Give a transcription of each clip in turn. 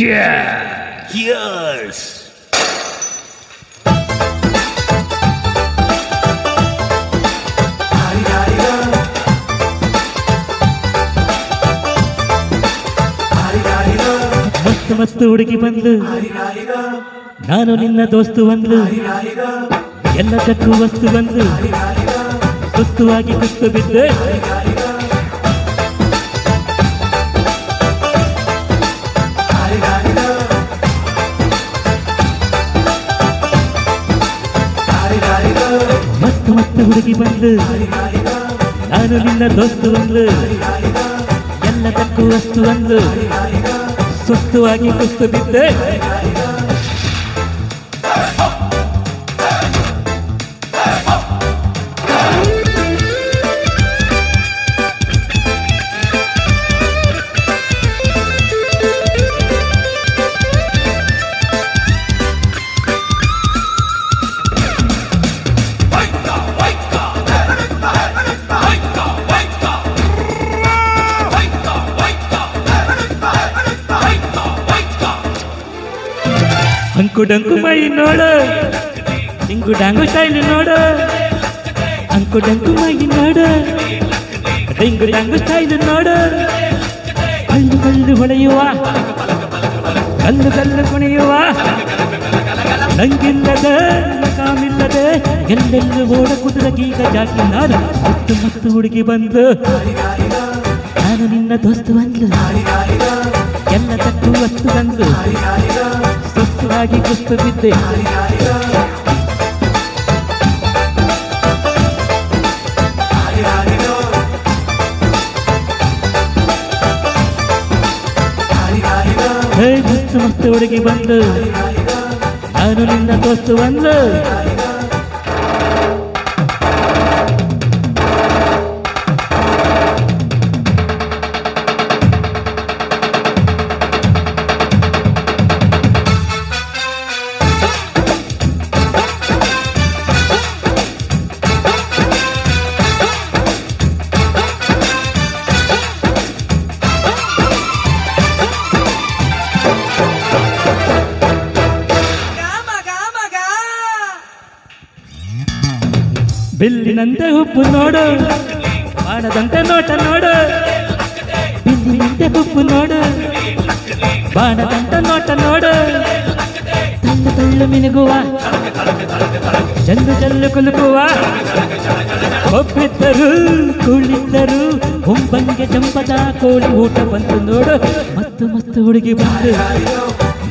Cheers! ಮಸ್ತ್ ಮಸ್ತ್ ಹುಡುಗಿ ಬಂದ್ಲು, ನಾನು ನಿನ್ನ ದೋಸ್ತು ಬಂದ್ಲು, ಎಲ್ಲದಕ್ಕೂ ವಸ್ತು ಬಂದ್ಲು, ಸುಸ್ತುವಾಗಿ ಕುಸ್ತು ಬಿದ್ದೆ. ಮಸ್ತ್ ಮಸ್ತ್ ಹುಡುಗಿ ಬಂದ್ಲು, ನಾನು ನಿನ್ನ ದೋಸ್ತು ಬಂದ್ಲು, ಎಲ್ಲದಕ್ಕೂ ವಸ್ತು ಬಂದ್ಲು, ಸುಸ್ತುವಾಗಿ ಕುಸ್ತು ಬಿದ್ದೆ. ಅಂಕು ಡಂಕು ಮೈ ನೋಡು, ಹಿಂಗು ಡಾಂಗು ಸ್ಟೈಲ್ ನೋಡು, ಅಂಕು ಡಂಕು ಮೈ ನೋಡು, ಹಿಂಗು ಡಾಂಗು ಸ್ಟೈಲ್ ನೋಡು. ಕಲ್ಲು ಕಲ್ಲು ಹೊಳೆಯುವ, ಕಲ್ಲು ಕಲ್ಲು ಕುಣಿಯುವ, ನಂಗಿಲ್ಲದೆ ಕಾಮಿಲ್ಲದೆ ಎಲ್ಲೆಲ್ಲೂ ಓಡ ಕುದುರಗೀಗ ಜಾಕಿ ನಾನು. ಮಸ್ತು ಮಸ್ತು ಹುಡುಗಿ ಬಂದು, ನಾನು ನಿನ್ನ ದೋಸ್ತು ಬಂದ್ಲು, ಎಲ್ಲದಕ್ಕೂ ವಸ್ತು ಬಂದು, ಸುಸ್ತುವಾಗಿ ಕುಸ್ತು ಬಿದ್ದೆ. ಮಸ್ತು ಮಸ್ತು ಹುಡುಗಿ ಬಂದು, ನಾನು ನಿನ್ನ ದೋಸ್ತು ಬಂದ್ಲು. ಬಿಲ್ಲಿನಂತೆ ಉಪ್ಪು ನೋಡು, ಬಾಣದಂತೆ ನೋಟ ನೋಡು, ಬಿಲ್ಲಿನಂತೆ ಉಪ್ಪು ನೋಡು, ಬಾಣದಂತೆ ನೋಟ ನೋಡು. ತಳ್ಳು ತಳ್ಳು ಮಿನುಗುವ, ಜಲ್ಲು ಜಲ್ಲು ಕುಲುಕುವ, ಒಬ್ಬಿದ್ದರು ಕುಳಿದ್ದರು ಮುಂಬಂಗೆ ಜಂಪದ ಕೋಳಿ ಊಟ ಬಂತು ನೋಡು. ಮಸ್ತು ಮಸ್ತು ಹುಡುಗಿ ಬಂದು,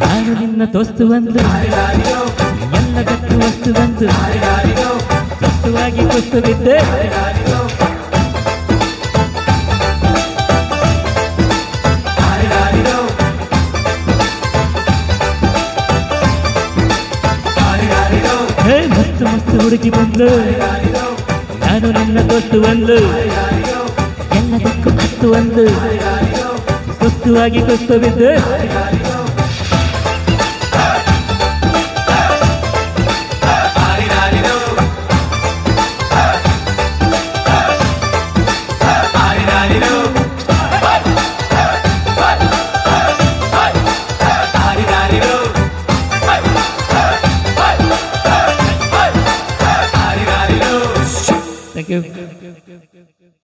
ನಾನು ನಿನ್ನ ದೋಸ್ತು ಬಂದು, ಎಲ್ಲದಕ್ಕೂ ವಸ್ತು ಬಂದು, ಸುಸ್ತುವಾಗಿ ಕುಸ್ತು ಬಿದ್ದೆ. ಮಸ್ತು ಮಸ್ತು ಹುಡುಗಿ ಬಂದು, ನಾನು ನಿನ್ನ ದೋಸ್ತು ಬಂದು, ಎಲ್ಲದಕ್ಕೂ ವಸ್ತು ಬಂದು, ಸುಸ್ತುವಾಗಿ ಕುಸ್ತು ಬಿದ್ದೆ. Thank you.